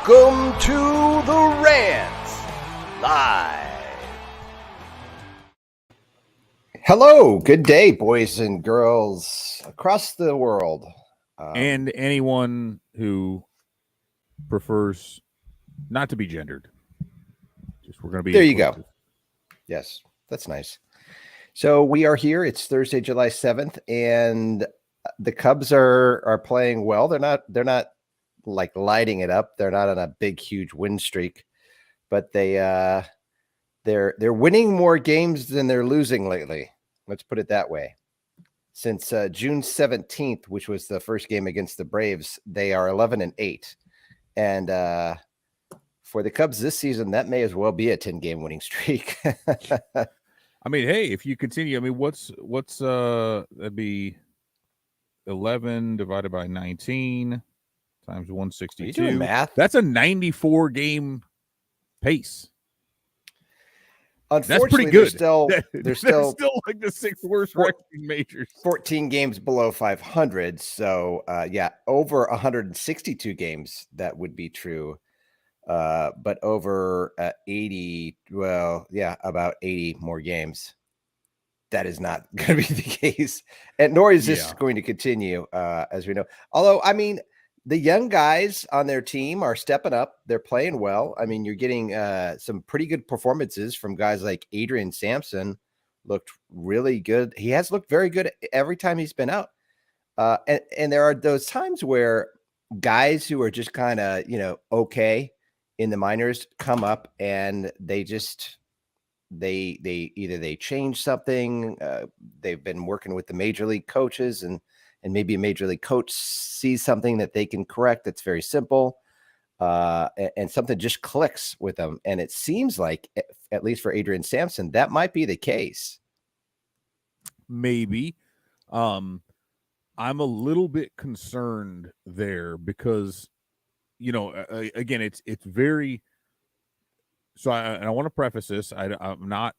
Welcome to the Rant Live. Hello, good day, boys and girls across the world. And anyone who prefers not to be gendered. We're going to be there. You go. Yes, that's nice. So we are here. It's Thursday, July 7th, and the Cubs are playing well. They're not like lighting it up. They're not on a big, huge win streak, but they're winning more games than they're losing lately. Let's put it that way. Since June 17th, which was the first game against the Braves, they are 11-8. And for the Cubs this season, that may as well be a 10-game winning streak. I mean, hey, if you continue, I mean, what's that'd be 11 divided by 19 times 162. Are you doing math? That's a 94 game pace. Unfortunately, that's pretty good. They're still like the sixth worst record in majors. 14 games below 500. So, over 162 games, that would be true. But over 80, about 80 more games. That is not going to be the case. And nor is this going to continue, as we know. Although, I mean, the young guys on their team are stepping up. They're playing well. I mean, you're getting some pretty good performances from guys like Adrian Sampson. Looked really good. He has looked very good every time he's been out. And there are those times where guys who are just kind of, okay in the minors come up and they either change something. They've been working with the major league coaches and maybe a major league coach sees something that they can correct. That's very simple. And something just clicks with them. And it seems like, at least for Adrian Sampson, that might be the case. Maybe. I'm a little bit concerned there because, again, it's very, so I want to preface this. I'm not,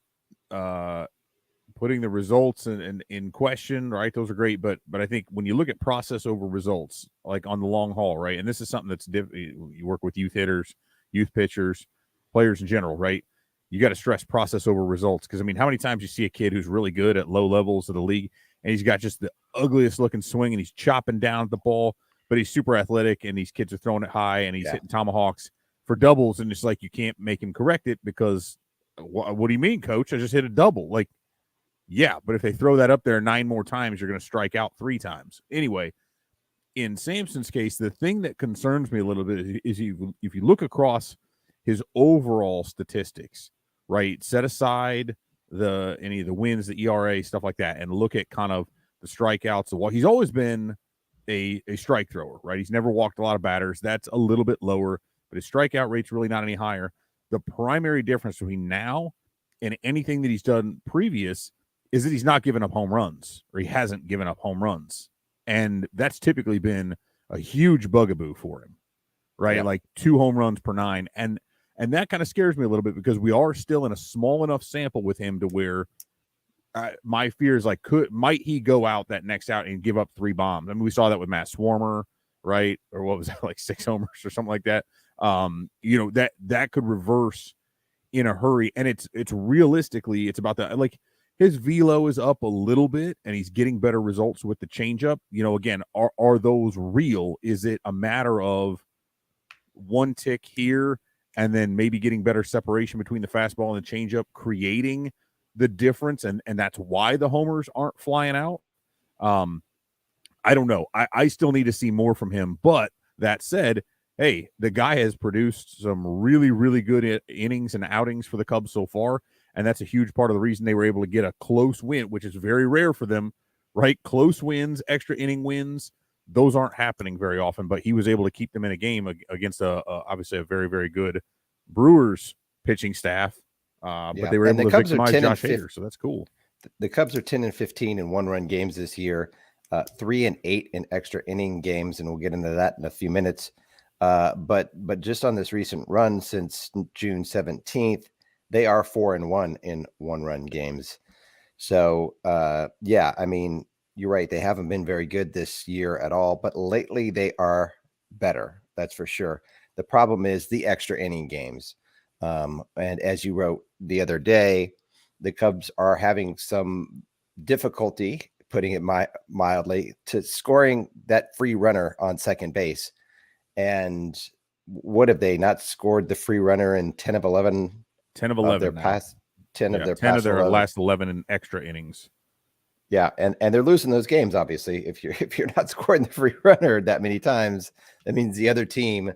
putting the results in question, right? Those are great, but I think when you look at process over results, like on the long haul, right? And this is something that's you work with youth hitters, youth pitchers, players in general, right? You got to stress process over results because I mean, how many times you see a kid who's really good at low levels of the league and he's got just the ugliest looking swing and he's chopping down the ball, but he's super athletic and these kids are throwing it high and he's hitting tomahawks for doubles and it's like you can't make him correct it because what do you mean, coach? I just hit a double, like. Yeah, but if they throw that up there 9 more times, you're going to strike out 3 times. Anyway, in Sampson's case, the thing that concerns me a little bit is if you look across his overall statistics, right, set aside any of the wins, the ERA, stuff like that, and look at kind of the strikeouts. He's always been a strike thrower, right? He's never walked a lot of batters. That's a little bit lower, but his strikeout rate's really not any higher. The primary difference between now and anything that he's done previous is that he's not giving up home runs, or he hasn't given up home runs. And that's typically been a huge bugaboo for him, right? Like 2 home runs per 9. And that kind of scares me a little bit because we are still in a small enough sample with him to where my fear is like, might he go out that next out and give up 3 bombs? I mean, we saw that with Matt Swarmer, right? Or what was that, like 6 homers or something like that? That could reverse in a hurry. And it's realistically, it's about that. Like, his velo is up a little bit, and he's getting better results with the changeup. Again, are those real? Is it a matter of one tick here and then maybe getting better separation between the fastball and the changeup, creating the difference, and that's why the homers aren't flying out? I don't know. I still need to see more from him. But that said, hey, the guy has produced some really, really good innings and outings for the Cubs so far. And that's a huge part of the reason they were able to get a close win, which is very rare for them, right? Close wins, extra inning wins, those aren't happening very often. But he was able to keep them in a game against obviously a very, very good Brewers pitching staff. But they were able to victimize Josh Hader, so that's cool. The Cubs are 10-15 in one-run games this year, 3-8 in extra inning games, and we'll get into that in a few minutes. But just on this recent run since June 17th, they are 4-1 in one-run games. So, I mean, you're right. They haven't been very good this year at all, but lately they are better. That's for sure. The problem is the extra inning games. And as you wrote the other day, the Cubs are having some difficulty, putting it mildly, to scoring that free runner on second base. And what have they not scored the free runner in 10 of 11? 10 of 11 their now. past 10 Yeah, of their 10 past of their 11. last 11 in extra innings. Yeah, and they're losing those games. Obviously, if you're not scoring the free runner that many times, that means the other team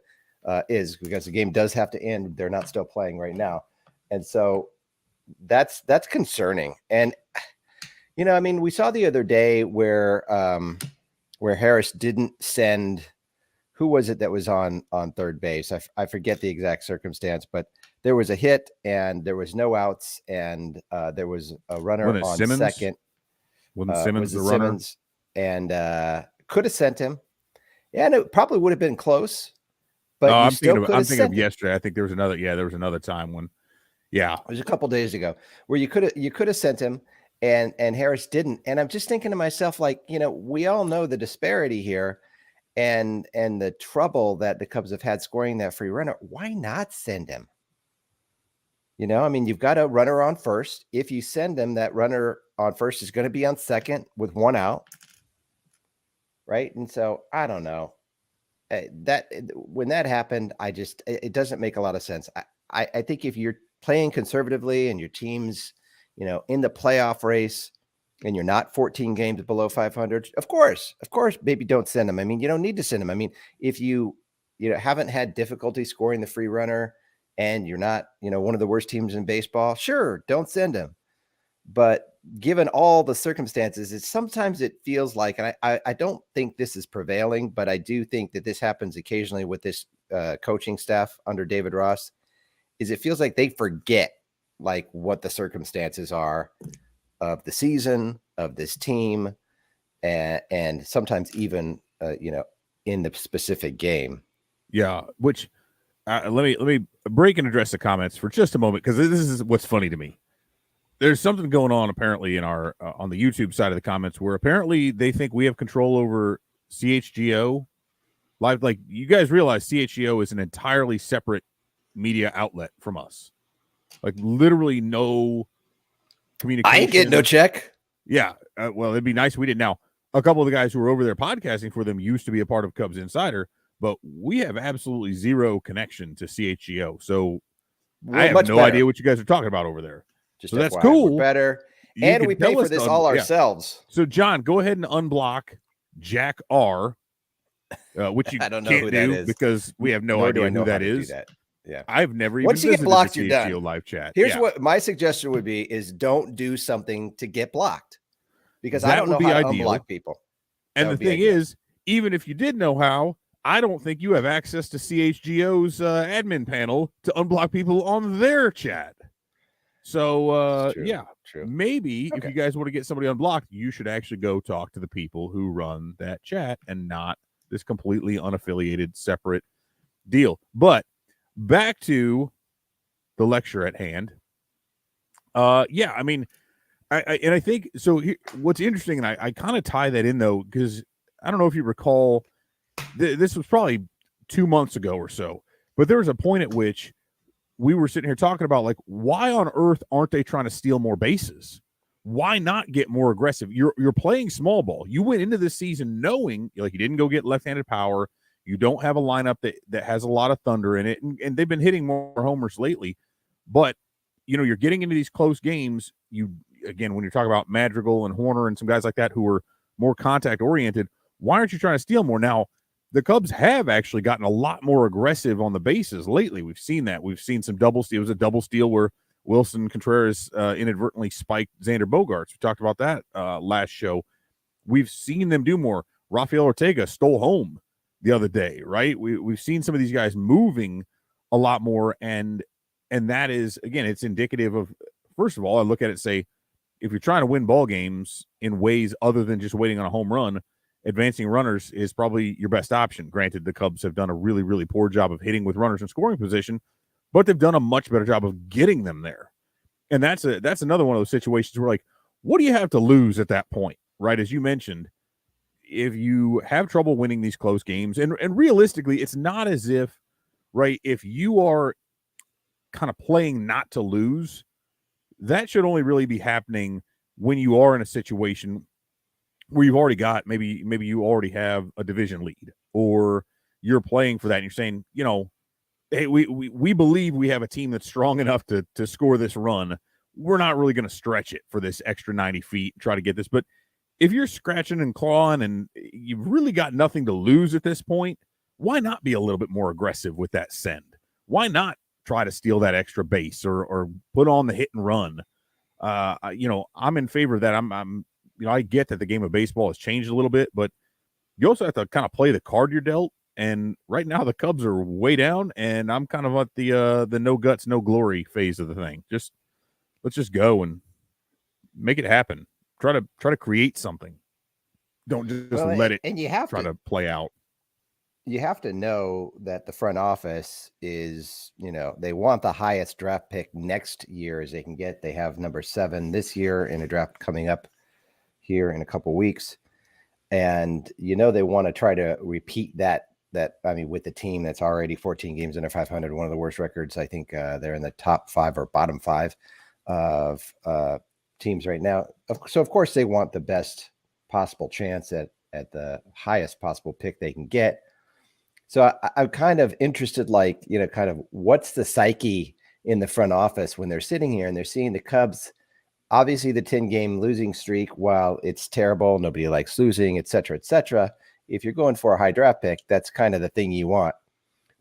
is, because the game does have to end. They're not still playing right now, and so that's concerning. And I mean, we saw the other day where Harris didn't send. Who was it that was on third base? I forget the exact circumstance, but there was a hit and there was no outs, and there was a runner on Simmons? second. Wasn't Simmons the runner? Simmons, and could have sent him. Yeah, and it probably would have been close. But I'm thinking of yesterday. I think there was another. Yeah, there was another time when. Yeah, it was a couple days ago where you could have sent him, and Harris didn't. And I'm just thinking to myself, like, we all know the disparity here, and the trouble that the Cubs have had scoring that free runner. Why not send him? I mean, you've got a runner on first. If you send him, that runner on first is going to be on second with one out. Right. And so I don't know that when that happened, it doesn't make a lot of sense. I think if you're playing conservatively and your team's, in the playoff race and you're not 14 games below 500, of course, maybe don't send them. I mean, you don't need to send them. I mean, if you haven't had difficulty scoring the free runner, and you're not, one of the worst teams in baseball, sure, don't send him. But given all the circumstances, sometimes it feels like, and I don't think this is prevailing, but I do think that this happens occasionally with this coaching staff under David Ross, is it feels like they forget like what the circumstances are of the season, of this team, and sometimes even, in the specific game. Yeah, which... let me break and address the comments for just a moment, because this is what's funny to me. There's something going on apparently in our on the YouTube side of the comments where apparently they think we have control over CHGO live. Like, you guys realize CHGO is an entirely separate media outlet from us. Like, literally no communication. I ain't getting no check. Yeah, well, it'd be nice if we did. Now, a couple of the guys who were over there podcasting for them used to be a part of Cubs Insider. But we have absolutely zero connection to CHGO. So I have no idea what you guys are talking about over there. So that's cool. We're better. And we pay for this all ourselves. So, John, go ahead and unblock Jack R, which you I don't know can't who do that is, because we have no idea who that is. Yeah, I've never even Once you get blocked, the you're CHGO done. live chat. Here's what my suggestion would be: is don't do something to get blocked, because I don't know how to unblock people. And the thing is, even if you did know how, I don't think you have access to CHGO's admin panel to unblock people on their chat. So, true. Maybe if you guys want to get somebody unblocked, you should actually go talk to the people who run that chat and not this completely unaffiliated, separate deal. But back to the lecture at hand. I mean, I think so. What's interesting, and I kind of tie that in though, because I don't know if you recall. This was probably 2 months ago or so, but there was a point at which we were sitting here talking about, like, why on earth aren't they trying to steal more bases? Why not get more aggressive? You're playing small ball. You went into this season knowing, like, you didn't go get left-handed power. You don't have a lineup that has a lot of thunder in it, and they've been hitting more homers lately. But, you're getting into these close games. Again, when you're talking about Madrigal and Horner and some guys like that who are more contact-oriented, why aren't you trying to steal more? Now, the Cubs have actually gotten a lot more aggressive on the bases lately. We've seen that. We've seen some double steal. It was a double steal where Wilson Contreras inadvertently spiked Xander Bogaerts. We talked about that last show. We've seen them do more. Rafael Ortega stole home the other day, right? We've seen some of these guys moving a lot more, and that is, again, it's indicative of, first of all, I look at it and say, if you're trying to win ball games in ways other than just waiting on a home run, advancing runners is probably your best option. Granted, the Cubs have done a really, really poor job of hitting with runners in scoring position, but they've done a much better job of getting them there. And that's another one of those situations where, like, what do you have to lose at that point, right? As you mentioned, if you have trouble winning these close games, and realistically, it's not as if right? If you are kind of playing not to lose, that should only really be happening when you are in a situation where you've already got maybe you already have a division lead, or you're playing for that and you're saying, hey, we believe we have a team that's strong enough to score this run. We're not really going to stretch it for this extra 90 feet and try to get this. But if you're scratching and clawing and you've really got nothing to lose at this point, why not be a little bit more aggressive with that send? Why not try to steal that extra base or put on the hit and run? I'm in favor of that. I get that the game of baseball has changed a little bit, but you also have to kind of play the card you're dealt. And right now the Cubs are way down, and I'm kind of at the no guts, no glory phase of the thing. Let's just go and make it happen. Try to create something. Don't just let it and you have try to play out. You have to know that the front office is, they want the highest draft pick next year as they can get. They have number 7 this year in a draft coming up here in a couple weeks. And, they want to try to repeat that, with the team that's already 14 games under 500, one of the worst records. I think they're in the top 5 or bottom 5 of teams right now. So, of course, they want the best possible chance at the highest possible pick they can get. So I'm kind of interested, kind of what's the psyche in the front office when they're sitting here and they're seeing the Cubs, obviously the 10-game losing streak, while it's terrible, nobody likes losing, et cetera, et cetera. If you're going for a high draft pick, that's kind of the thing you want.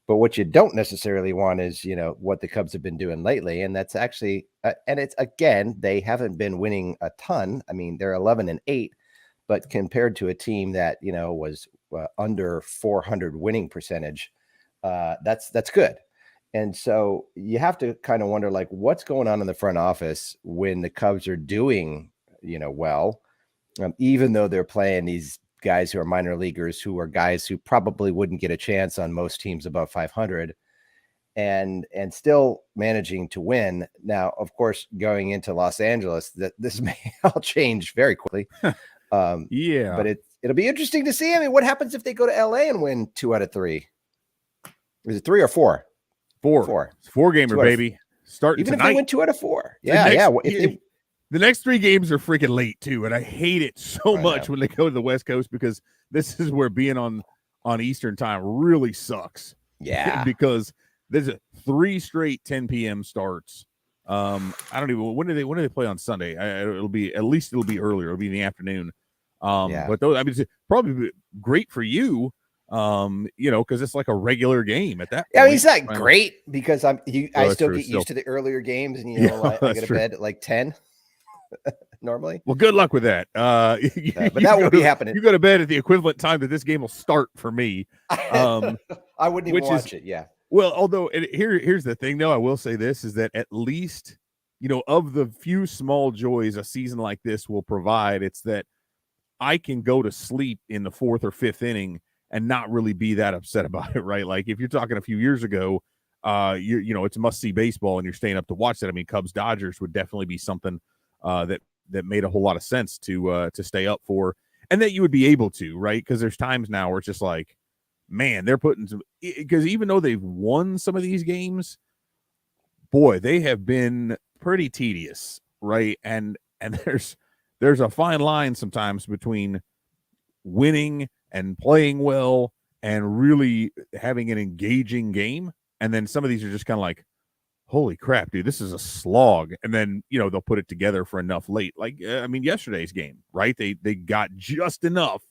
But what you don't necessarily want is, what the Cubs have been doing lately. And that's actually, and it's, again, they haven't been winning a ton. I mean, they're 11-8, but compared to a team that, was under 400 winning percentage, that's good. And so you have to kind of wonder, what's going on in the front office when the Cubs are doing, well, even though they're playing these guys who are minor leaguers, who are guys who probably wouldn't get a chance on most teams above 500, and still managing to win. Now, of course, going into Los Angeles, this may all change very quickly. But it'll be interesting to see. I mean, what happens if they go to LA and win 2 out of 3? Is it 3 or 4? 4. It's 4-gamer, baby. Starting even tonight. If they win 2 out of 4. Yeah. The next 3 games are freaking late too, and I hate it so much when they go to the West Coast, because this is where being on Eastern time really sucks. Yeah, because there's 3 straight 10 p.m. starts. I don't even when do they play on Sunday? It'll be earlier. It'll be in the afternoon. But those, it's probably great for you. Because it's like a regular game at that point. Yeah, I mean, it's not great because I still get used to the earlier games, and I go to bed at like 10 normally. Well, good luck with that. But that won't be happening. You go to bed at the equivalent time that this game will start for me. I wouldn't even watch it. Yeah. Well, although here's the thing, though, I will say this is that at least, of the few small joys a season like this will provide, it's that I can go to sleep in the 4th or 5th inning and not really be that upset about it, right? Like if you're talking a few years ago, it's a must-see baseball and you're staying up to watch that. I mean, Cubs-Dodgers would definitely be something that made a whole lot of sense to stay up for, and that you would be able to, right? Because there's times now where it's just like, man, they're putting some, because even though they've won some of these games, boy, they have been pretty tedious, right? And there's a fine line sometimes between winning and playing well and really having an engaging game, and then some of these are just kind of like, holy crap, dude, this is a slog. And then they'll put it together for enough late, like yesterday's game, right? They got just enough,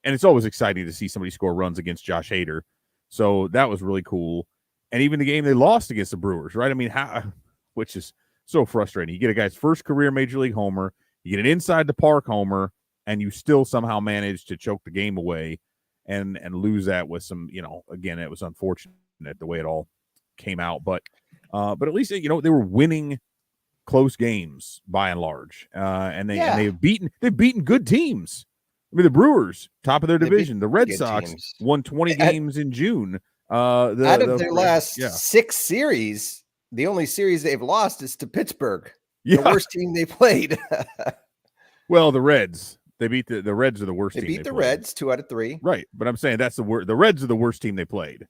and it's always exciting to see somebody score runs against Josh Hader, so that was really cool. And even the game they lost against the Brewers, right? I mean, which is so frustrating. You get a guy's first career major league homer, you get an inside the park homer, and you still somehow manage to choke the game away and lose that with some, again, it was unfortunate the way it all came out, but at least, they were winning close games by and large. And they've beaten good teams. I mean, the Brewers, top of their division, the Red Sox teams. Won 20 games in June. Out of their last 6 series, the only series they've lost is to Pittsburgh, the worst team they played. Well, the Reds. They beat the Reds are the worst team. They beat the Reds 2 out of 3. Right, but I'm saying that's the Reds are the worst team they played.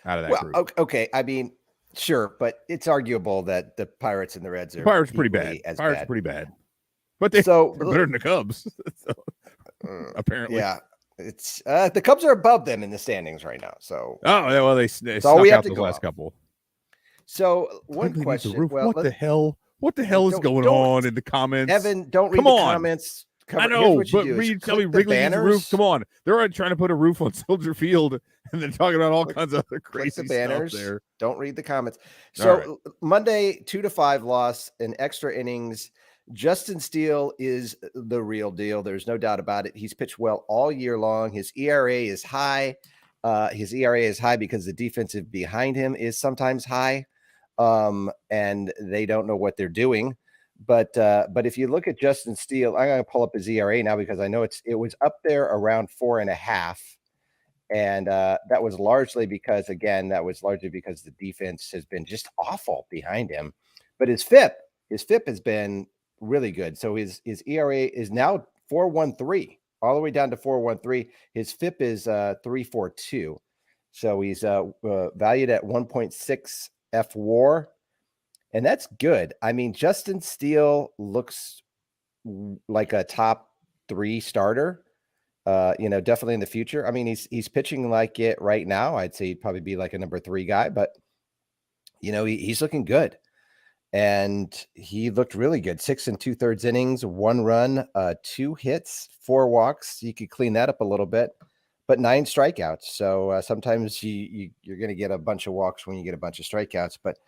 out of that group. Okay. I mean, sure, but it's arguable that the Pirates and the Reds are Pirates pretty bad. Pirates pretty bad, but they're better than the Cubs. So, apparently, yeah. It's the Cubs are above them in the standings right now. So they snuck out those last couple. So one question: well, what the hell? What the hell is going on in the comments? Evan, don't read the comments. I know, but tell me Wrigley needs a roof. Come on, they're trying to put a roof on Soldier Field, and then talking about all kinds of other crazy stuff there. Don't read the comments. So Monday, 2-5 loss in extra innings. Justin Steele is the real deal. There's no doubt about it. He's pitched well all year long. His ERA is high. Because the defensive behind him is sometimes high, and they don't know what they're doing. But if you look at Justin Steele, I'm going to pull up his ERA now because I know it was up there around 4.5, and that was largely because the defense has been just awful behind him. But his FIP has been really good. So his ERA is now 4.13, all the way down to 4.13. His FIP is 3.42. So he's valued at 1.6 FWAR. And that's good. I mean, Justin Steele looks like a top 3 starter, definitely in the future. I mean, he's pitching like it right now. I'd say he'd probably be like a number 3 guy, but he's looking good. And he looked really good. 6 2/3 innings, 1 run, 2 hits, 4 walks. You could clean that up a little bit, but 9 strikeouts. So sometimes you're going to get a bunch of walks when you get a bunch of strikeouts, but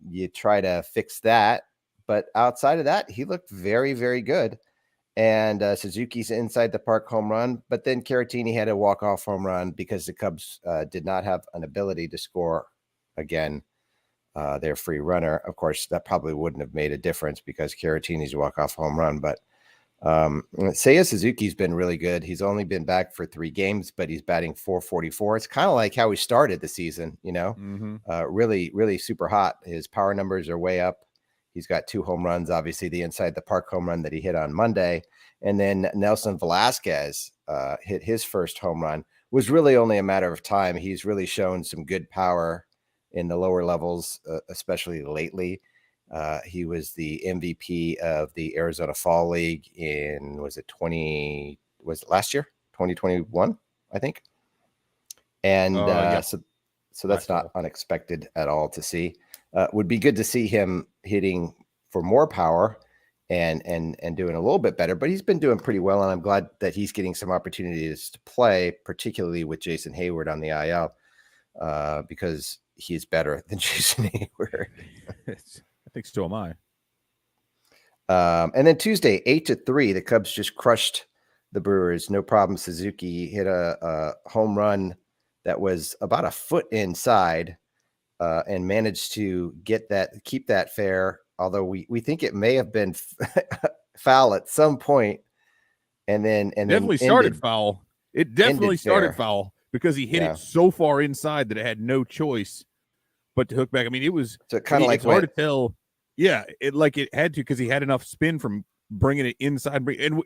you try to fix that. But outside of that, he looked very, very good. And Suzuki's inside the park home run, but then Caratini had a walk-off home run because the Cubs did not have an ability to score again. Their free runner. Of course, that probably wouldn't have made a difference because Caratini's walk-off home run. But Seiya Suzuki's been really good. He's only been back for 3 games, but he's batting .444. It's kind of like how he started the season, really, really super hot. His power numbers are way up. He's got 2 home runs, obviously the inside the park home run that he hit on Monday. And then Nelson Velasquez hit his first home run. Was really only a matter of time. He's really shown some good power in the lower levels, especially lately. He was the MVP of the Arizona Fall League was it last year? 2021, I think. And so that's not unexpected at all to see. Would be good to see him hitting for more power and doing a little bit better, but he's been doing pretty well. And I'm glad that he's getting some opportunities to play, particularly with Jason Hayward on the IL, because he's better than Jason Hayward. I think so am I. And then Tuesday, 8-3, the Cubs just crushed the Brewers. No problem. Suzuki hit a home run that was about a foot inside and managed to keep that fair. Although we think it may have been foul at some point. And definitely started foul. It definitely started foul because he hit it so far inside that it had no choice but to hook back. I mean, it was kind of like it's hard to tell. Yeah, it had to because he had enough spin from bringing it inside. And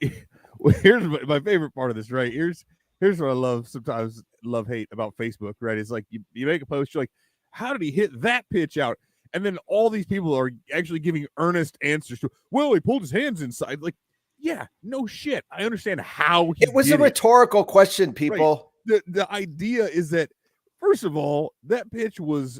here's my favorite part of this. Right here's what I love. Sometimes hate about Facebook. Right, it's like you make a post, you're like, how did he hit that pitch out? And then all these people are actually giving earnest answers to. Well, he pulled his hands inside. Like, yeah, no shit. I understand how he. It was a rhetorical question, people. Right. The idea is that first of all, that pitch was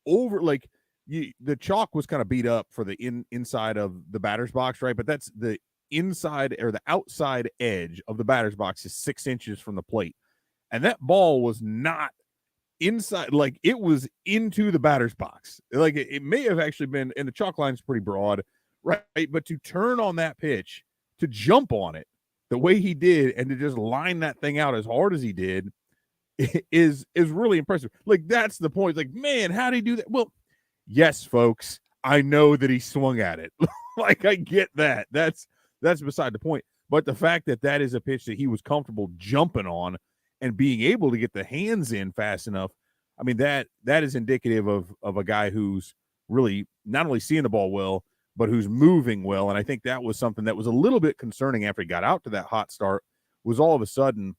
over, like the chalk was kind of beat up for the inside of the batter's box, right? But that's the inside or the outside edge of the batter's box is 6 inches from the plate, and that ball was not inside, like it was into the batter's box. Like it may have actually been, and the chalk line's pretty broad, right? But to turn on that pitch, to jump on it the way he did, and to just line that thing out as hard as he did is really impressive. Like, that's the point. Like, man, how did he do that? Well, yes, folks, I know that he swung at it. Like, I get that. That's beside the point. But the fact that is a pitch that he was comfortable jumping on and being able to get the hands in fast enough, I mean, that is indicative of a guy who's really not only seeing the ball well, but who's moving well. And I think that was something that was a little bit concerning after he got out to that hot start, was all of a sudden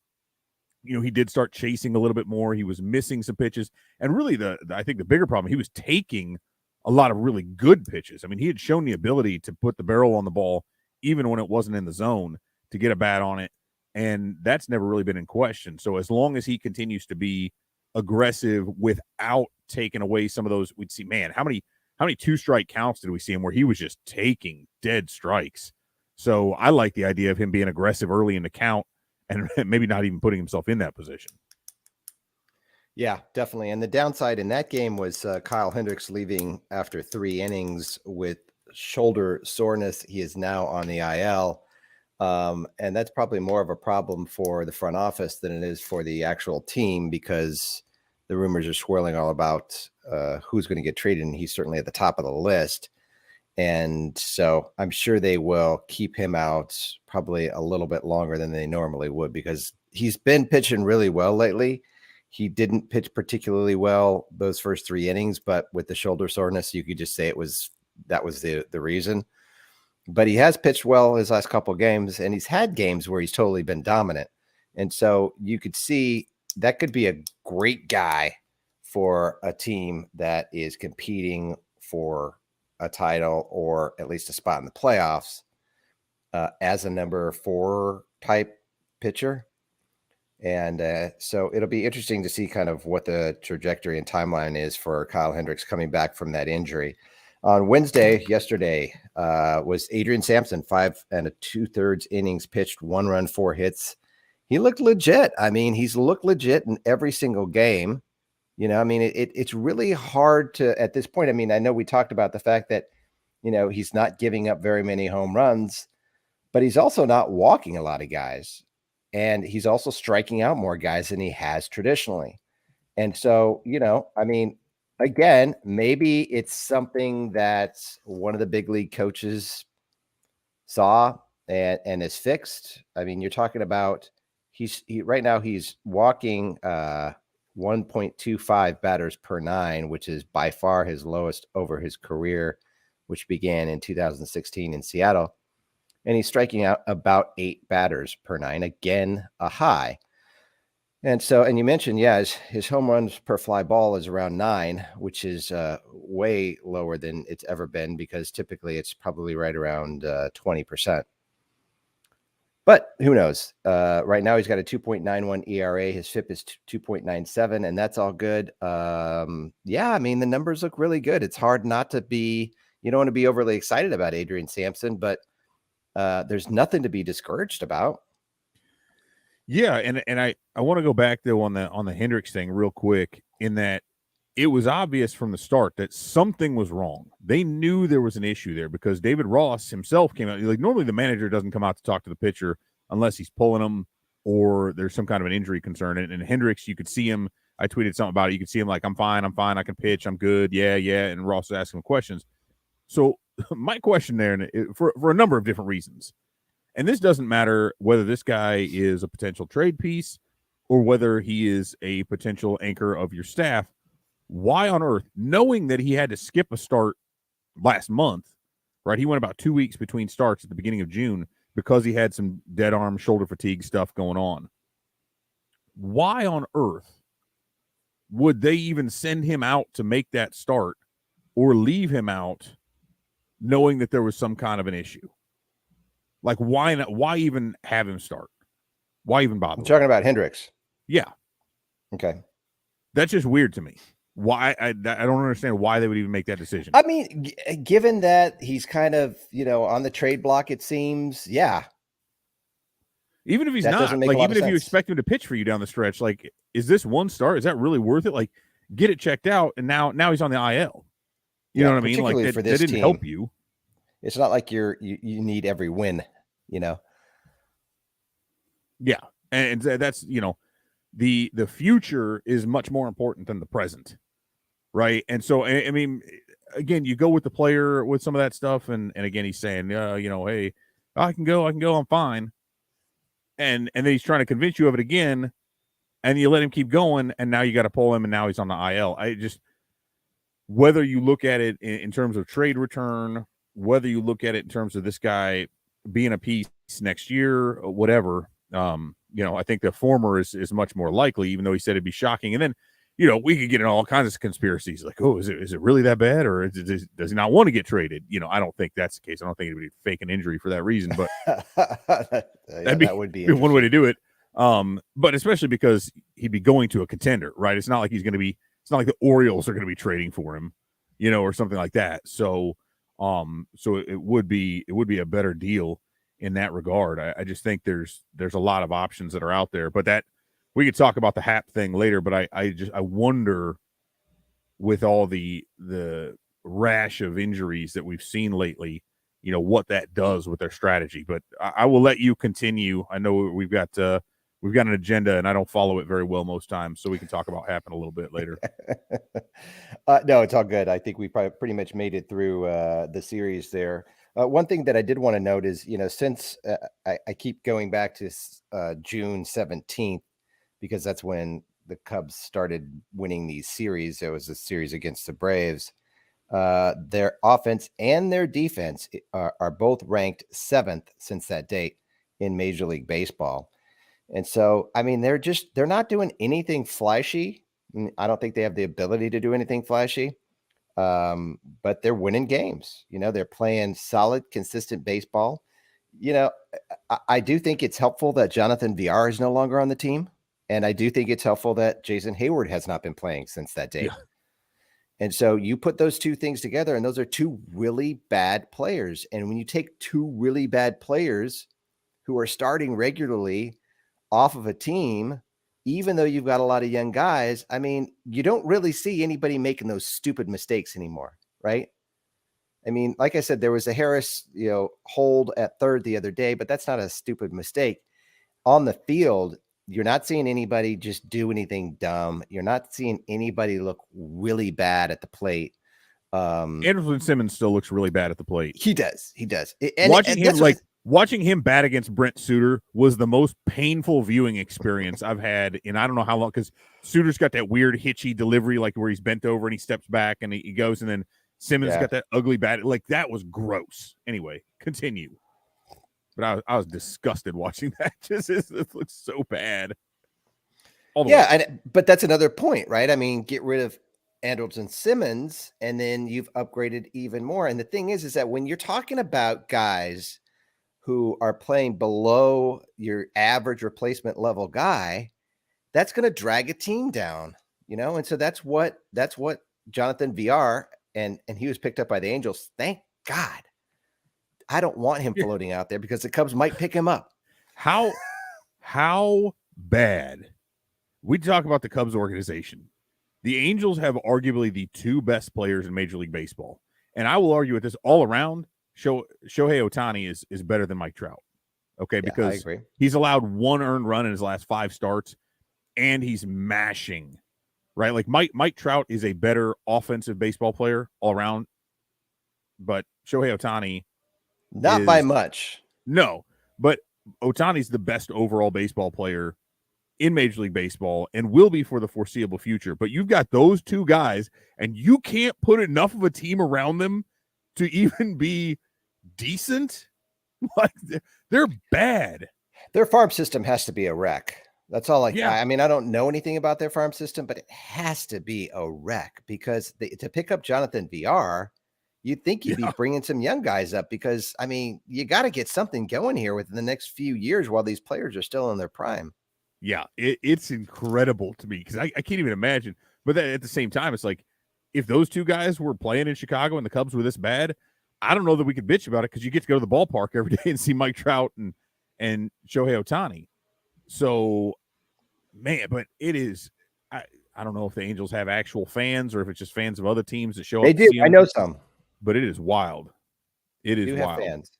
he did start chasing a little bit more. He was missing some pitches. And really, I think the bigger problem, he was taking a lot of really good pitches. I mean, he had shown the ability to put the barrel on the ball even when it wasn't in the zone, to get a bat on it. And that's never really been in question. So as long as he continues to be aggressive without taking away some of those, we'd see, man, how many 2-strike counts did we see him where he was just taking dead strikes? So I like the idea of him being aggressive early in the count and maybe not even putting himself in that position. Yeah, definitely. And the downside in that game was Kyle Hendricks leaving after 3 innings with shoulder soreness. He is now on the IL. And that's probably more of a problem for the front office than it is for the actual team, because the rumors are swirling all about who's going to get traded. And he's certainly at the top of the list. And so I'm sure they will keep him out probably a little bit longer than they normally would, because he's been pitching really well lately. He didn't pitch particularly well those first 3 innings, but with the shoulder soreness, you could just say that was the reason. But he has pitched well his last couple of games, and he's had games where he's totally been dominant. And so you could see that could be a great guy for a team that is competing for a title or at least a spot in the playoffs as a number 4 type pitcher. And so it'll be interesting to see kind of what the trajectory and timeline is for Kyle Hendricks coming back from that injury. On Wednesday, yesterday, was Adrian Sampson, 5 2/3 innings pitched, 1 run, 4 hits. He looked legit. I mean, he's looked legit in every single game. I mean, it's really hard to, at this point. I mean, I know we talked about the fact that, he's not giving up very many home runs, but he's also not walking a lot of guys. And he's also striking out more guys than he has traditionally. And so, I mean, again, maybe it's something that one of the big league coaches saw and is fixed. I mean, you're talking about right now he's walking 1.25 batters per 9, which is by far his lowest over his career, which began in 2016 in Seattle. And he's striking out about 8 batters per 9, again, a high. And so, and you mentioned, his home runs per fly ball is around 9, which is way lower than it's ever been, because typically it's probably right around 20%. But who knows? Right now he's got a 2.91 ERA. His FIP is 2.97, and that's all good. I mean, the numbers look really good. It's hard not to be, you don't want to be overly excited about Adrian Sampson, but there's nothing to be discouraged about. Yeah, and I want to go back though on the Hendricks thing real quick, in that it was obvious from the start that something was wrong. They knew there was an issue there, because David Ross himself came out. Like, normally the manager doesn't come out to talk to the pitcher unless he's pulling him or there's some kind of an injury concern. And Hendricks, you could see him. I tweeted something about it. You could see him like, I'm fine, I can pitch, I'm good. Yeah. And Ross was asking him questions. So my question there, for a number of different reasons, and this doesn't matter whether this guy is a potential trade piece or whether he is a potential anchor of your staff, why on earth, knowing that he had to skip a start last month, right? He went about 2 weeks between starts at the beginning of June because he had some dead arm shoulder fatigue stuff going on. Why on earth would they even send him out to make that start or leave him out knowing that there was some kind of an issue? Like, why not? Why even have him start? Why even bother? I'm talking about Hendricks. Yeah. Okay. That's just weird to me. Why? I don't understand why they would even make that decision. I mean, given that he's kind of, on the trade block, it seems, yeah. Even if he's not, like, even if you expect him to pitch for you down the stretch, like, is this one start? Is that really worth it? Like, get it checked out, and now he's on the IL. You know what I mean? Like, that didn't help you. It's not like you need every win, Yeah. And that's, the future is much more important than the present. Right. And so, I mean, again, you go with the player with some of that stuff. And again, he's saying, hey, I can go, I'm fine. And then he's trying to convince you of it again. And you let him keep going. And now you got to pull him. And now he's on the IL. Whether you look at it in terms of trade return, whether you look at it in terms of this guy being a piece next year, or whatever, I think the former is much more likely, even though he said it'd be shocking. And then, we could get in all kinds of conspiracies like, oh, is it really that bad, or does he not want to get traded? I don't think that's the case. I don't think it would be fake an injury for that reason, but that would be one way to do it. But especially because he'd be going to a contender, right? It's not like it's not like the Orioles are going to be trading for him, or something like that. So, so it would be a better deal in that regard. I just think there's a lot of options that are out there, but that we could talk about the Happ thing later. But I wonder, with all the rash of injuries that we've seen lately, what that does with their strategy. But I will let you continue. I know we've got an agenda, and I don't follow it very well most times, so we can talk about Happ a little bit later. No, it's all good. I think we probably pretty much made it through the series there. One thing that I did want to note is, since I keep going back to June 17th, because that's when the Cubs started winning these series. There was a series against the Braves. Their offense and their defense are both ranked 7th since that date in Major League Baseball. And so, I mean, they're not doing anything flashy. I don't think they have the ability to do anything flashy, but they're winning games. They're playing solid, consistent baseball. I do think it's helpful that Jonathan VR is no longer on the team. And I do think it's helpful that Jason Hayward has not been playing since that date. Yeah. And so you put those two things together, and those are two really bad players. And when you take two really bad players who are starting regularly off of a team, even though you've got a lot of young guys, I mean, you don't really see anybody making those stupid mistakes anymore, right? I mean, like I said, there was a Harris, hold at third the other day, but that's not a stupid mistake. On the field, you're not seeing anybody just do anything dumb. You're not seeing anybody look really bad at the plate. Andrelton Simmons still looks really bad at the plate. He does. Watching him bat against Brent Suter was the most painful viewing experience I've had in I don't know how long, because Suter's got that weird hitchy delivery, like where he's bent over and he steps back and he goes, and then Simmons got that ugly bat. Like, that was gross. Anyway, continue. But I was disgusted watching that. It looks so bad. But that's another point, right? I mean, get rid of Andrelton Simmons, and then you've upgraded even more. And the thing is that when you're talking about guys who are playing below your average replacement level guy, that's going to drag a team down, And so that's what Jonathan VR, and he was picked up by the Angels. Thank God. I don't want him floating out there because the Cubs might pick him up. How bad? We talk about the Cubs organization. The Angels have arguably the two best players in Major League Baseball. And I will argue with this all around. Shohei Ohtani is better than Mike Trout. Okay, because he's allowed one earned run in his last 5 starts, and he's mashing, right? Like Mike Trout is a better offensive baseball player all around, but Shohei Ohtani, not by much. No, but Ohtani's the best overall baseball player in Major League Baseball and will be for the foreseeable future. But you've got those two guys, and you can't put enough of a team around them to even be decent. Like, they're bad. Their farm system has to be a wreck. That's all. I mean, I don't know anything about their farm system, but it has to be a wreck, because to pick up Jonathan VR, you'd think you'd be bringing some young guys up, because, I mean, you got to get something going here within the next few years while these players are still in their prime. Yeah, it's incredible to me, because I can't even imagine. But at the same time, it's like, if those two guys were playing in Chicago and the Cubs were this bad, I don't know that we could bitch about it, because you get to go to the ballpark every day and see Mike Trout and Shohei Ohtani. So, man, but it is – I don't know if the Angels have actual fans or if it's just fans of other teams that show up. They do. I know some. But it is wild. It is wild. Have fans.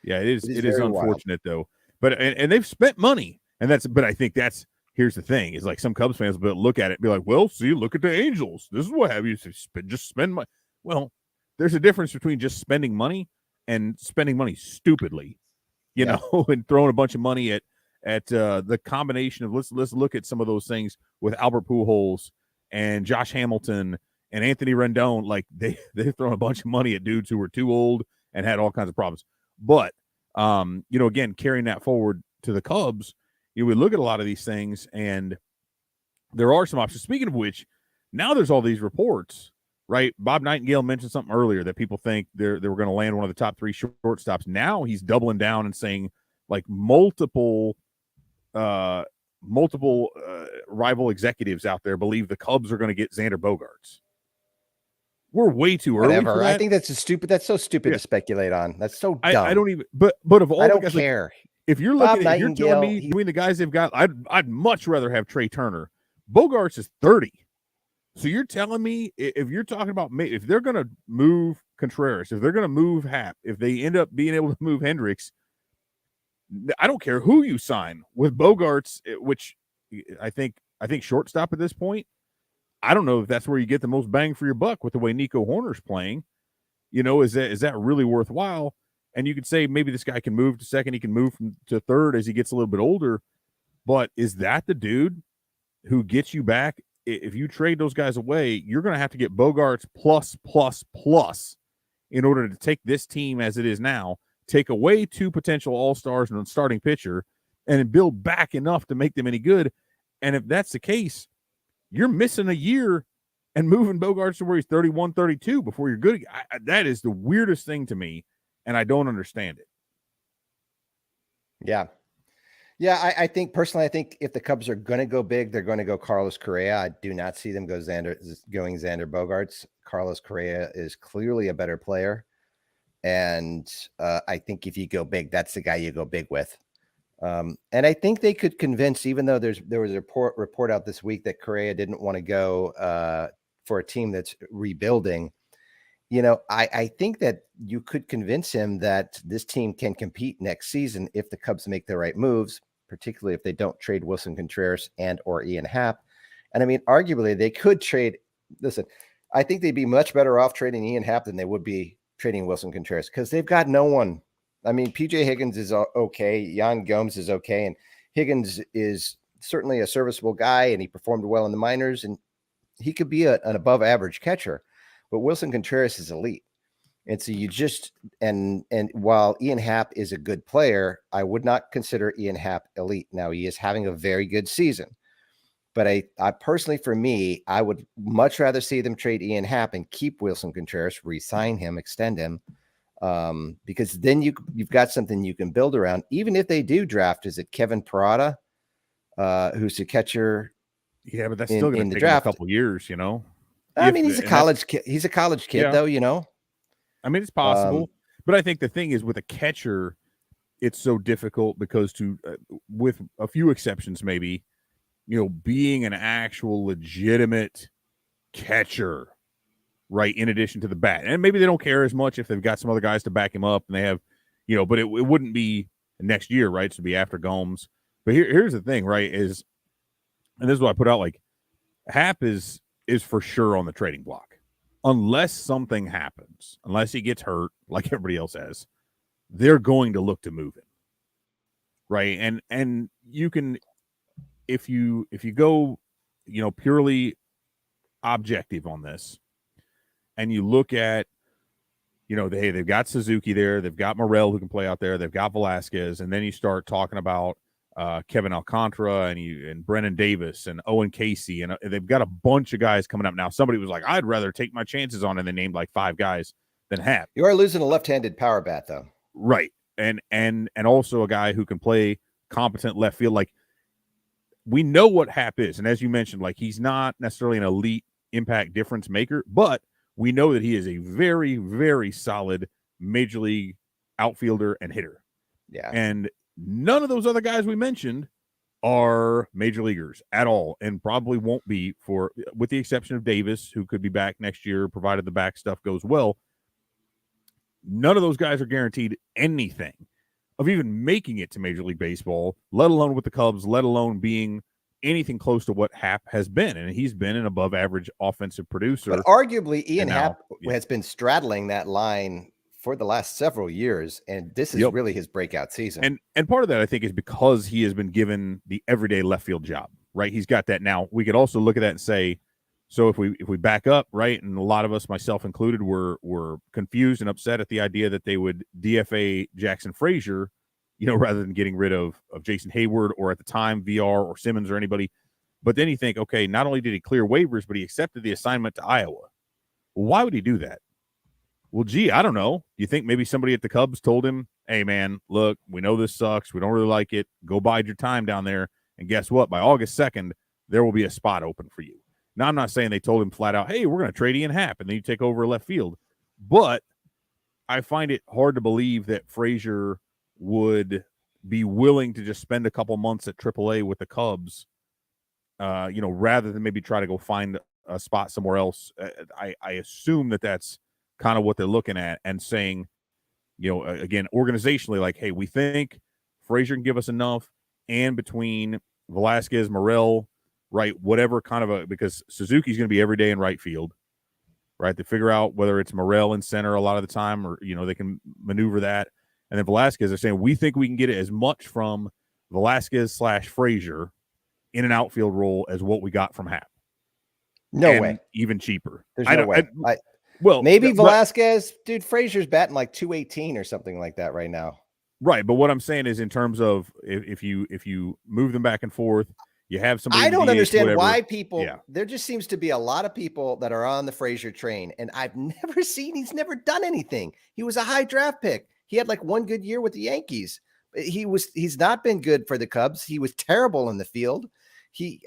Yeah, it is unfortunate, though. But and they've spent money. But I think here's the thing, is like some Cubs fans will look at it and be like, well, see, look at the Angels. This is what have you just spend money. Well, there's a difference between just spending money and spending money stupidly, you know, and throwing a bunch of money at the combination of let's look at some of those things with Albert Pujols and Josh Hamilton and Anthony Rendon. Like they've thrown a bunch of money at dudes who were too old and had all kinds of problems. But again, carrying that forward to the Cubs, we look at a lot of these things, and there are some options. Speaking of which, now there's all these reports, right? Bob Nightingale mentioned something earlier that people think they were going to land one of the top 3 shortstops. Now he's doubling down and saying like multiple rival executives out there believe the Cubs are going to get Xander Bogaerts. We're way too early for that. I think that's so stupid to speculate on. That's so dumb. I don't even. But of all, I don't care. Like, if you're looking at, if you're telling me between the guys they've got, I'd much rather have Trey Turner. Bogaerts is 30. So you're telling me if you're talking about if they're going to move Contreras, if they're going to move Happ, if they end up being able to move Hendricks, I don't care who you sign with Bogaerts, which I think shortstop at this point. I don't know if that's where you get the most bang for your buck with the way Nico Horner's playing. Is that really worthwhile? And you could say maybe this guy can move to second, he can move to third as he gets a little bit older. But is that the dude who gets you back? If you trade those guys away, you're going to have to get Bogaerts plus in order to take this team as it is now, take away 2 potential all-stars and a starting pitcher, and build back enough to make them any good. And if that's the case, you're missing a year and moving Bogaerts to where he's 31, 32 before you're good. That is the weirdest thing to me, and I don't understand it. Yeah. Yeah, I think personally, if the Cubs are going to go big, they're going to go Carlos Correa. I do not see them going Xander Bogaerts. Carlos Correa is clearly a better player. And I think if you go big, that's the guy you go big with. And I think they could convince, even though there was a report out this week that Correa didn't want to go for a team that's rebuilding. I think that you could convince him that this team can compete next season if the Cubs make the right moves, particularly if they don't trade Willson Contreras and or Ian Happ. And I mean, arguably they could trade. Listen, I think they'd be much better off trading Ian Happ than they would be trading Willson Contreras because they've got no one. I mean, PJ Higgins is okay. Yan Gomes is okay. And Higgins is certainly a serviceable guy, and he performed well in the minors, and he could be an above average catcher. But Willson Contreras is elite. And so you just, and while Ian Happ is a good player, I would not consider Ian Happ elite. Now, he is having a very good season. But I personally, for me, I would much rather see them trade Ian Happ and keep Willson Contreras, re-sign him, extend him, because then you've got something you can build around. Even if they do draft, is it Kevin Parada, who's the catcher? Yeah, but that's still going to take a couple years, I mean, he's a college kid. He's a college kid, though, I mean, it's possible. But I think the thing is with a catcher, it's so difficult because with a few exceptions, maybe, being an actual legitimate catcher, right, in addition to the bat. And maybe they don't care as much if they've got some other guys to back him up and they have, but it wouldn't be next year, right? So it'd be after Gomes. But here's the thing, right, and this is what I put out, like, Happ is for sure on the trading block. Unless something happens, unless he gets hurt like everybody else has, they're going to look to move him. Right. And you can, if you go, purely objective on this and you look at, they've got Suzuki there, they've got Morel who can play out there, they've got Velasquez, and then you start talking about Kevin Alcantara and Brennan Davis and Owen Casey, and they've got a bunch of guys coming up now. Somebody was like, I'd rather take my chances on, and they named like 5 guys than Happ. You are losing a left-handed power bat, though. Right. And also a guy who can play competent left field. Like, we know what Happ is, and as you mentioned, like, he's not necessarily an elite impact difference maker, but we know that he is a very, very solid major league outfielder and hitter. Yeah. And none of those other guys we mentioned are major leaguers at all, and probably won't be with the exception of Davis, who could be back next year, provided the back stuff goes well. None of those guys are guaranteed anything of even making it to Major League Baseball, let alone with the Cubs, let alone being anything close to what Happ has been. And he's been an above average offensive producer. But arguably, Ian Happ has been straddling that line for the last several years, and this is really his breakout season. And part of that, I think, is because he has been given the everyday left field job, right? He's got that now. We could also look at that and say, so if we back up, right, and a lot of us, myself included, were confused and upset at the idea that they would DFA Jackson Frazier rather than getting rid of Jason Hayward or at the time VR or Simmons or anybody. But then you think, okay, not only did he clear waivers, but he accepted the assignment to Iowa. Well, why would he do that? Well, gee, I don't know. You think maybe somebody at the Cubs told him, hey, man, look, we know this sucks. We don't really like it. Go bide your time down there. And guess what? By August 2nd, there will be a spot open for you. Now, I'm not saying they told him flat out, hey, we're going to trade Ian Happ, and then you take over left field. But I find it hard to believe that Frazier would be willing to just spend a couple months at AAA with the Cubs, rather than maybe try to go find a spot somewhere else. I assume that that's kind of what they're looking at and saying, again, organizationally, like, hey, we think Frazier can give us enough, and between Velasquez, Morel, right, whatever kind of because Suzuki's going to be every day in right field, right? They figure out whether it's Morel in center a lot of the time, or, they can maneuver that. And then Velasquez, they're saying, we think we can get as much from Velasquez/Frazier in an outfield role as what we got from Happ. No way. Even cheaper. There's no way. Well, maybe Velasquez, dude, Frazier's batting like 218 or something like that right now. Right. But what I'm saying is, in terms of if you move them back and forth, you have somebody. I don't understand why people, there just seems to be a lot of people that are on the Frazier train, and I've never seen, he's never done anything. He was a high draft pick. He had like one good year with the Yankees. He's not been good for the Cubs. He was terrible in the field.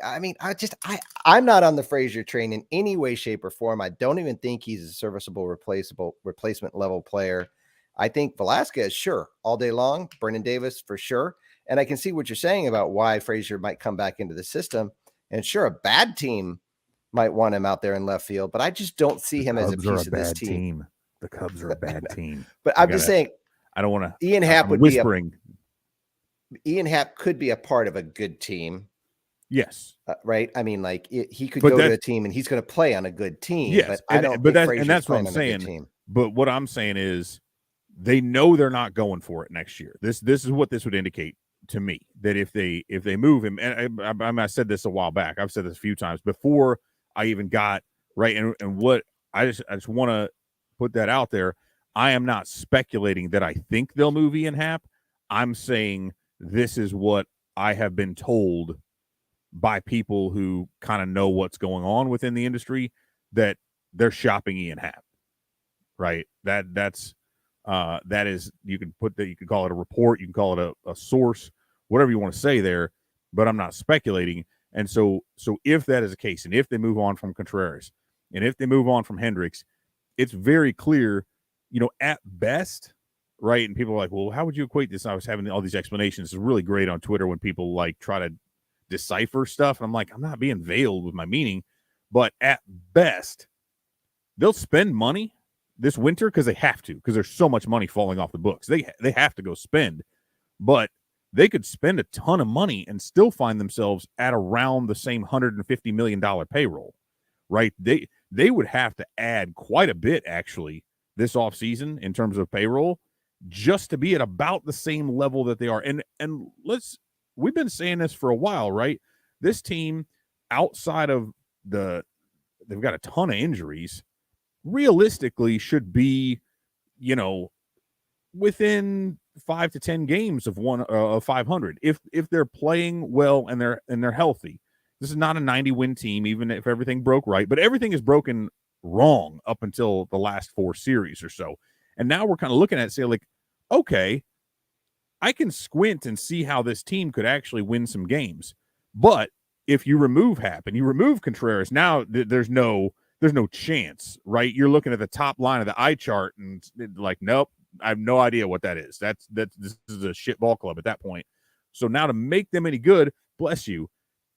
I'm not on the Frazier train in any way, shape, or form. I don't even think he's a serviceable, replacement level player. I think Velasquez, sure, all day long. Brennan Davis, for sure. And I can see what you're saying about why Frazier might come back into the system. And sure, a bad team might want him out there in left field, but I just don't see him as a piece of this team. The Cubs are a bad team. But I'm just saying, I don't want to. Ian Happ Ian Happ could be a part of a good team. Yes. Right. I mean, like he could go to a team and he's going to play on a good team. Yes. But that's what I'm saying. But what I'm saying is, they know they're not going for it next year. This is what this would indicate to me, that if they move him, and I said this a while back, I've said this a few times before I even got right. And what I just want to put that out there. I am not speculating that I think they'll move Ian Happ. I'm saying this is what I have been told by people who kind of know what's going on within the industry, that they're shopping Ian Happ. Right. That is, you can call it a report, you can call it a source, whatever you want to say there, but I'm not speculating. And so if that is the case, and if they move on from Contreras, and if they move on from Hendricks, it's very clear, at best, right? And people are like, well, how would you equate this? I was having all these explanations. It's really great on Twitter when people like try to decipher stuff. And I'm like, I'm not being veiled with my meaning, but at best, they'll spend money this winter because they have to, because there's so much money falling off the books. They have to go spend, but they could spend a ton of money and still find themselves at around the same $150 million payroll, right? They would have to add quite a bit, actually, this offseason in terms of payroll, just to be at about the same level that they are. And we've been saying this for a while, right? This team, outside of they've got a ton of injuries, realistically should be, within 5 to 10 games of 500 if they're playing well and they're healthy. This is not a 90-win team, even if everything broke right, but everything is broken wrong up until the last 4 series or so. And now we're kind of looking at it, say, like, okay, I can squint and see how this team could actually win some games. But if you remove Happ and you remove Contreras, now there's no chance, right? You're looking at the top line of the eye chart and like, nope, I have no idea what that is. This is a shit ball club at that point. So now to make them any good, bless you,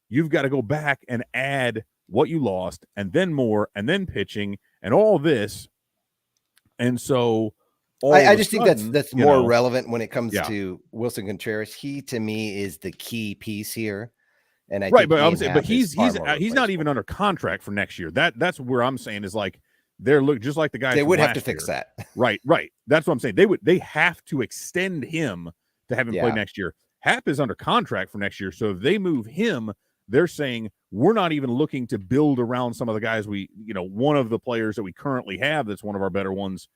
you've got to go back and add what you lost, and then more, and then pitching, and all this. And so I just think that's more relevant when it comes to Wilson Contreras. He, to me, is the key piece here. And I think but he's not even under contract for next year. That's where I'm saying is like they're just like the guys. They would have to fix that. Right. That's what I'm saying. They have to extend him to have him play next year. Happ is under contract for next year, so if they move him, they're saying we're not even looking to build around some of the guys one of the players that we currently have that's one of our better ones.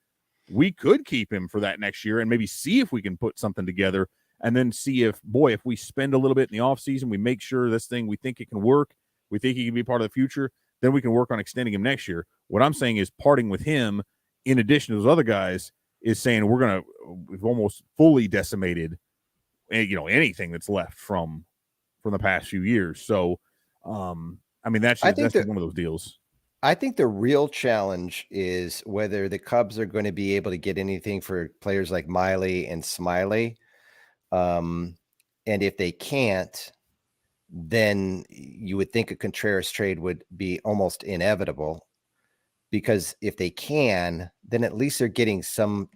We could keep him for that next year and maybe see if we can put something together and then see if we spend a little bit in the offseason, we make sure this thing, we think it can work, we think he can be part of the future, then we can work on extending him next year. What I'm saying is parting with him, in addition to those other guys, is saying we've almost fully decimated, anything that's left from the past few years. So, that's one of those deals. I think the real challenge is whether the Cubs are going to be able to get anything for players like Miley and Smiley. And if they can't, then you would think a Contreras trade would be almost inevitable, because if they can, then at least they're getting some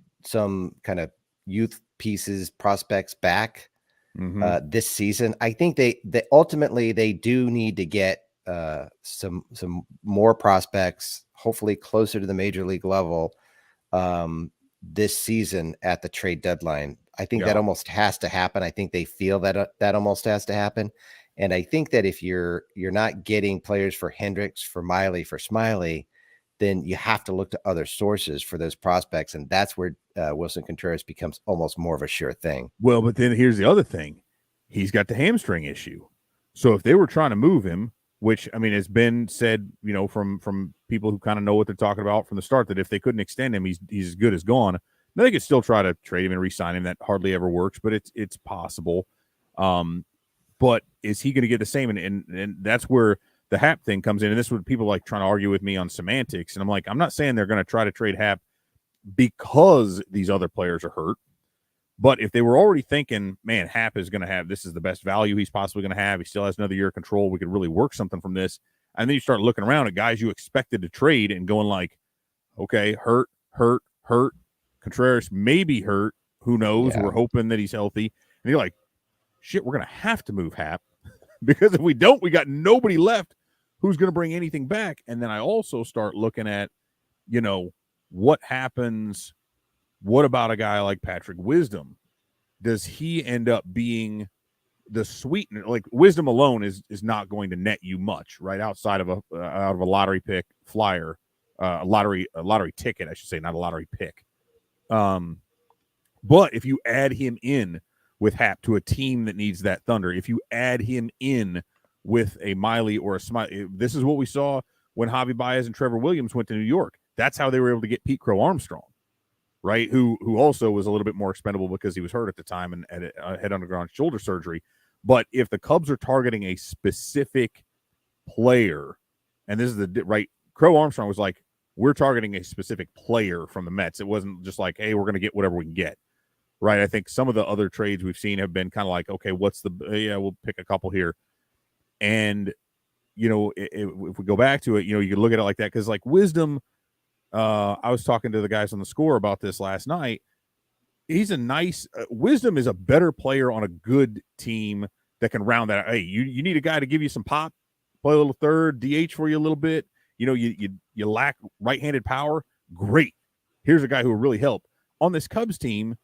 kind of youth pieces, prospects back this season. I think they ultimately they do need to get some more prospects, hopefully closer to the major league level this season at the trade deadline. I think that almost has to happen. I think they feel that that almost has to happen. And I think that if you're not getting players for Hendricks, for Miley, for Smiley, then you have to look to other sources for those prospects. And that's where Wilson Contreras becomes almost more of a sure thing. Well, but then here's the other thing. He's got the hamstring issue. So if they were trying to move him, which, has been said, from people who kind of know what they're talking about from the start, that if they couldn't extend him, he's as good as gone. Now, they could still try to trade him and re-sign him. That hardly ever works, but it's possible. But is he going to get the same? And that's where the Happ thing comes in. And this is what people like trying to argue with me on semantics. And I'm like, I'm not saying they're going to try to trade Happ because these other players are hurt. But if they were already thinking, man, Happ is going to have, this is the best value he's possibly going to have, he still has another year of control, we could really work something from this. And then you start looking around at guys you expected to trade and going like, okay, hurt. Contreras may be hurt. Who knows? Yeah. We're hoping that he's healthy. And you're like, shit, we're going to have to move Happ because if we don't, we got nobody left who's going to bring anything back. And then I also start looking at, what happens. What about a guy like Patrick Wisdom? Does he end up being the sweetener? Like, Wisdom alone is not going to net you much, right? Outside of a lottery pick flyer, a lottery ticket, I should say, not a lottery pick. But if you add him in with Happ to a team that needs that thunder, if you add him in with a Miley or a Smiley, this is what we saw when Javi Baez and Trevor Williams went to New York. That's how they were able to get Pete Crow Armstrong, right? Who also was a little bit more expendable because he was hurt at the time and had undergone shoulder surgery. But if the Cubs are targeting a specific player, and this is right, Crow Armstrong was like, we're targeting a specific player from the Mets. It wasn't just like, hey, we're going to get whatever we can get, right? I think some of the other trades we've seen have been kind of like, okay, we'll pick a couple here. And, if we go back to it, you can look at it like that. Because like Wisdom, I was talking to the guys on the score about this last night. He's a nice Wisdom is a better player on a good team that can round that out. Hey, you need a guy to give you some pop, play a little third, DH for you a little bit. You lack right-handed power. Great. Here's a guy who will really help. On this Cubs team,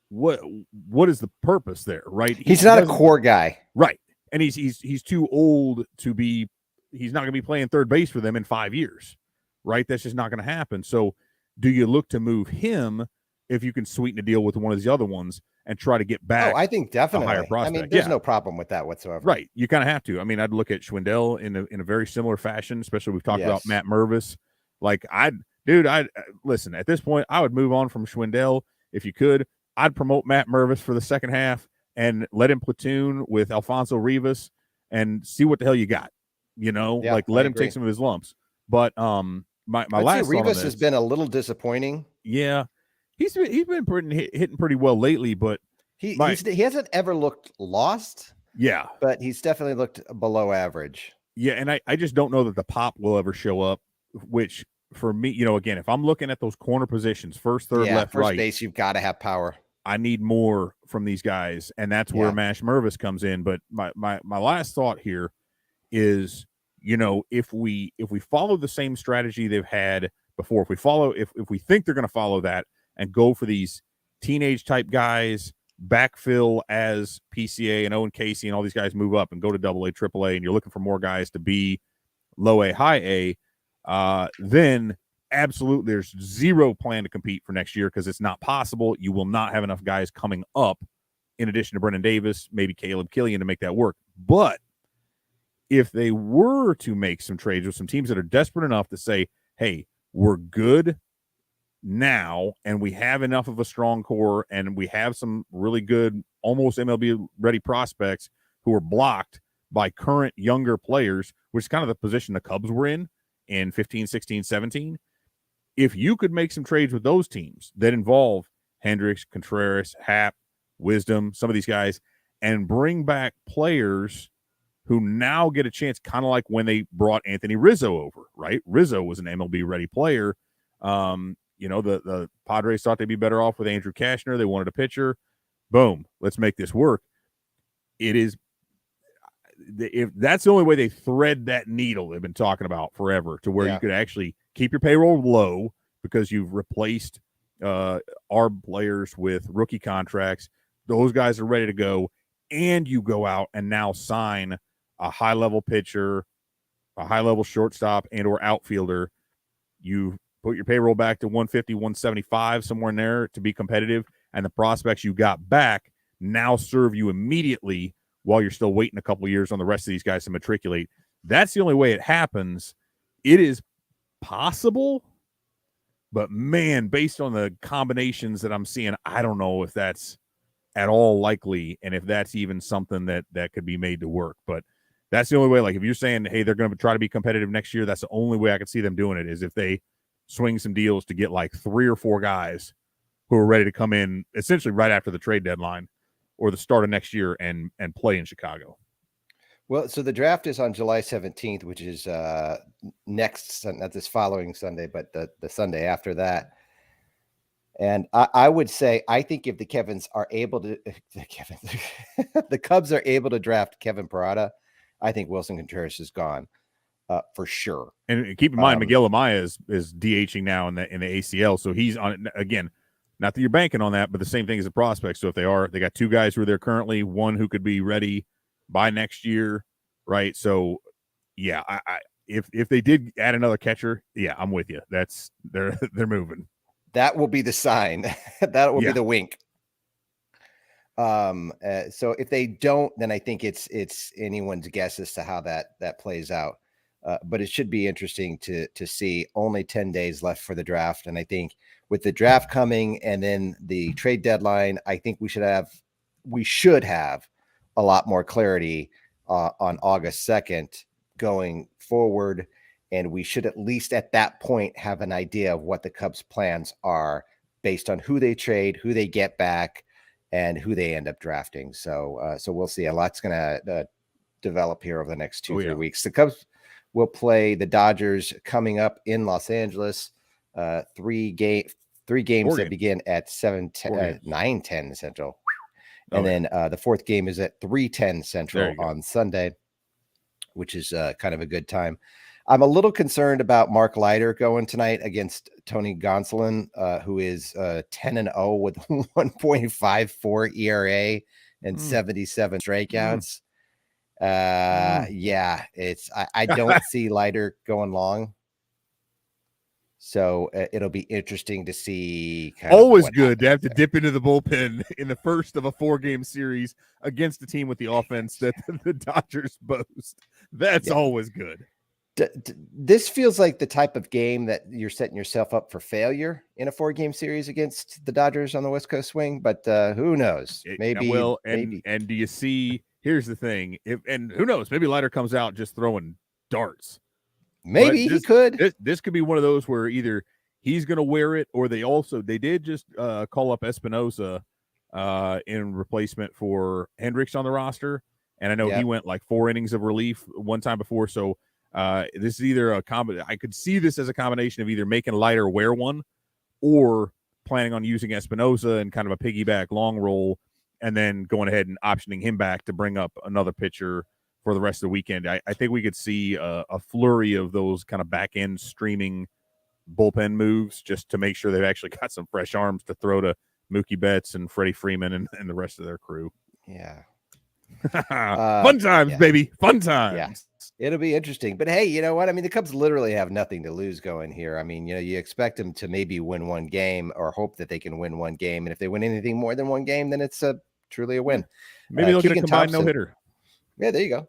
what is the purpose there, right? He's not a core guy. Right. And he's too old to be – he's not going to be playing third base for them in 5 years, right? That's just not going to happen. So do you look to move him if you can sweeten a deal with one of the other ones and try to get back? Oh, I think definitely. A higher prospect. There's no problem with that whatsoever. Right. You kind of have to. I'd look at Schwindel in a very similar fashion, especially we've talked about Matt Mervis. Like, listen, at this point, I would move on from Schwindel if you could. I'd promote Matt Mervis for the second half and let him platoon with Alfonso Rivas and see what the hell you got. Let him take some of his lumps. But my last Rivas has been a little disappointing. Yeah. He's been hitting pretty well lately, but he hasn't ever looked lost. Yeah. But he's definitely looked below average. Yeah, and I just don't know that the pop will ever show up, which for me, again, if I'm looking at those corner positions, first, third, left, first right, base, you've got to have power. I need more from these guys, and that's where Mash Mervis comes in. But my last thought here is, if we follow the same strategy they've had before, if we think they're going to follow that and go for these teenage type guys, backfill as PCA and Owen Casey and all these guys move up and go to AA, AAA, and you're looking for more guys to be low A, high A, then absolutely there's zero plan to compete for next year because it's not possible. You will not have enough guys coming up in addition to Brennan Davis, maybe Caleb Killian to make that work. But if they were to make some trades with some teams that are desperate enough to say, hey, we're good now, and we have enough of a strong core, and we have some really good, almost MLB-ready prospects who are blocked by current younger players, which is kind of the position the Cubs were in 15, 16, 17. If you could make some trades with those teams that involve Hendricks, Contreras, Happ, Wisdom, some of these guys, and bring back players who now get a chance, kind of like when they brought Anthony Rizzo over, right? Rizzo was an MLB-ready player. The Padres thought they'd be better off with Andrew Kashner. They wanted a pitcher. Boom, let's make this work. If that's the only way they thread that needle they've been talking about forever, to where you could actually keep your payroll low because you've replaced our players with rookie contracts. Those guys are ready to go, and you go out and now sign a high-level pitcher, a high-level shortstop, and or outfielder. You put your payroll back to 150, 175, somewhere in there to be competitive, and the prospects you got back now serve you immediately while you're still waiting a couple of years on the rest of these guys to matriculate. That's the only way it happens. It is possible, but man, based on the combinations that I'm seeing, I don't know if that's at all likely, and if that's even something that could be made to work. But that's the only way. Like, if you're saying, hey, they're going to try to be competitive next year, that's the only way I could see them doing it, is if they swing some deals to get like 3 or 4 guys who are ready to come in essentially right after the trade deadline or the start of next year and play in Chicago. Well, so the draft is on July 17th, which is not this following Sunday, but the Sunday after that. And I would say, I think if the Cubs are able to draft Kevin Parada, I think Wilson Contreras is gone for sure. And keep in mind, Miguel Amaya is DHing now in the ACL, so he's on it again. Not that you're banking on that, but the same thing as a prospect. So if they got 2 guys who are there currently, one who could be ready by next year, right? So yeah, if they did add another catcher, yeah, I'm with you. They're moving. That will be the sign. That will be the wink. So if they don't, then I think it's anyone's guess as to how that plays out. But it should be interesting to see. Only 10 days left for the draft, and I think with the draft coming and then the trade deadline, I think we should have a lot more clarity on August 2nd going forward. And we should at least at that point have an idea of what the Cubs' plans are based on who they trade, who they get back, and who they end up drafting. So we'll see. A lot's going to develop here over the next 2-3 weeks. The Cubs will play the Dodgers coming up in Los Angeles. 3 games that begin at 9:10 Central. And then the 4th game is at 3:10 Central on Sunday, which is kind of a good time. I'm a little concerned about Mark Leiter going tonight against Tony Gonsolin, who is 10-0 with 1.54 ERA and 77 strikeouts. I don't see Leiter going long. So it'll be interesting to see. Always good to have to dip into the bullpen in the first of a 4-game series against a team with the offense that the Dodgers boast. That's always good. This feels like the type of game that you're setting yourself up for failure in a 4-game series against the Dodgers on the West Coast swing, but who knows? Maybe. And do you see? Here's the thing. And who knows? Maybe Leiter comes out just throwing darts. Maybe he could. This could be one of those where either he's going to wear it, or they did just call up Espinosa in replacement for Hendricks on the roster, and I know he went like 4 innings of relief one time before. So this is either I could see this as a combination of either making Leiter wear one, or planning on using Espinosa in kind of a piggyback long roll, and then going ahead and optioning him back to bring up another pitcher for the rest of the weekend. I think we could see a flurry of those kind of back end streaming bullpen moves just to make sure they've actually got some fresh arms to throw to Mookie Betts and Freddie Freeman and the rest of their crew. Yeah. Fun times, baby. Fun times. Yeah. It'll be interesting. But hey, you know what? I mean, the Cubs literally have nothing to lose going here. I mean, you expect them to maybe win 1 game or hope that they can win 1 game. And if they win anything more than 1 game, then it's a truly a win. Maybe they'll get a Keegan combined Thompson. no-hitter. Yeah, there you go.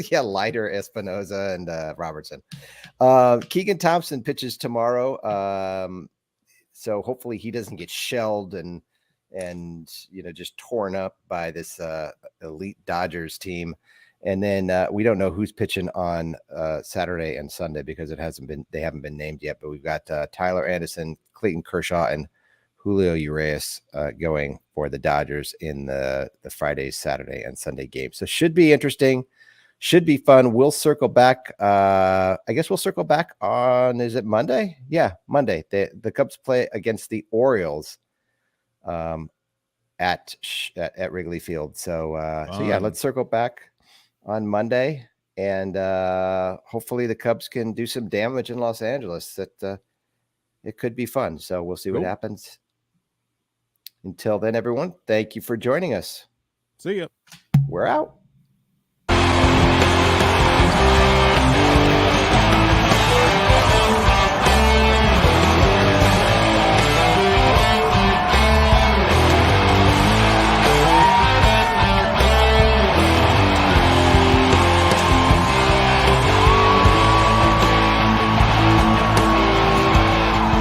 Yeah, Leiter, Espinoza, and Robertson. Keegan Thompson pitches tomorrow. So hopefully he doesn't get shelled and just torn up by this elite Dodgers team. And then we don't know who's pitching on Saturday and Sunday because they haven't been named yet. But we've got Tyler Anderson, Clayton Kershaw, and Julio Urias going for the Dodgers in the Friday, Saturday, and Sunday games. So should be interesting. Should be fun. We'll circle back. I guess we'll circle back on, is it Monday? Yeah, Monday. The Cubs play against the Orioles at Wrigley Field. So yeah, let's circle back on Monday. And hopefully the Cubs can do some damage in Los Angeles. That it could be fun. So we'll see what happens. Until then, everyone, thank you for joining us. See ya. We're out.